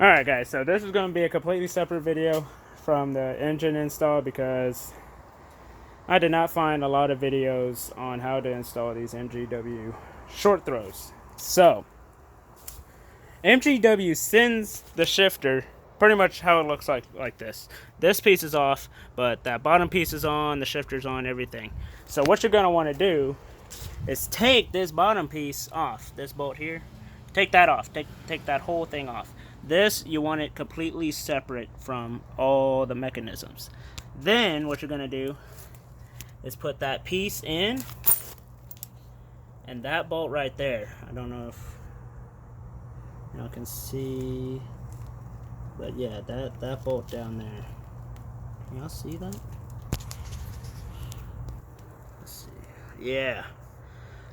Alright guys, so this is going to be a completely separate video from the engine install because I did not find a lot of videos on how to install these MGW short throws. So, MGW sends the shifter pretty much how it looks like this. This piece is off, but that bottom piece is on, the shifter's on, everything. So what you're going to want to do is take this bottom piece off, this bolt here. Take that off, take that whole thing off. This, you want it completely separate from all the mechanisms. Then what you're going to do is put that piece in, and that bolt right there. I don't know if y'all can see, but yeah, that bolt down there. Can y'all see that? Let's see. Yeah.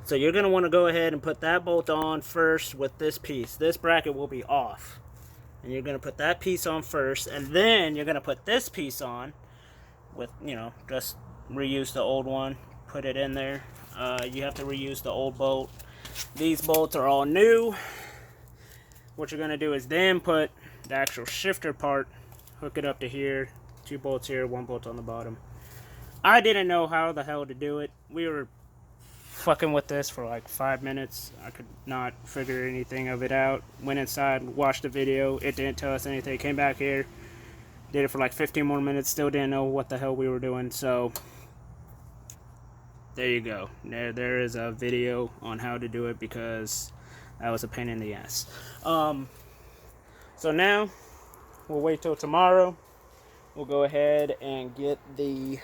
So you're going to want to go ahead and put that bolt on first with this piece. This bracket will be off. And you're going to put that piece on first, and then you're going to put this piece on with, just reuse the old one, put it in there. You have to reuse the old bolt. These bolts are all new. What you're going to do is then put the actual shifter part, hook it up to here, 2 bolts here, 1 bolt on the bottom. I didn't know how the hell to do it. We were fucking with this for like 5 minutes. I could not figure anything of it out. Went inside, watched the video. It didn't tell us anything. Came back here, did it for like 15 more minutes. Still didn't know what the hell we were doing. So there you go. There is a video on how to do it because that was a pain in the ass. So now we'll wait till tomorrow. We'll go ahead and get the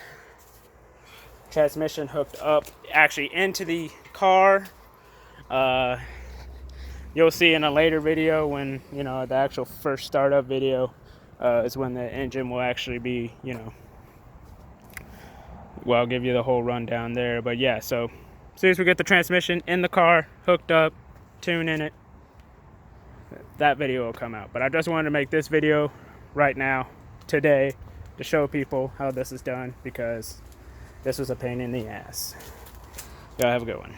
transmission hooked up actually into the car. You'll see in a later video when the actual first startup video is when the engine will actually be well, I'll give you the whole rundown there. But yeah, so as soon as we get the transmission in the car hooked up, tune in it, that video will come out. But I just wanted to make this video right now today to show people how this is done because this was a pain in the ass. Y'all have a good one.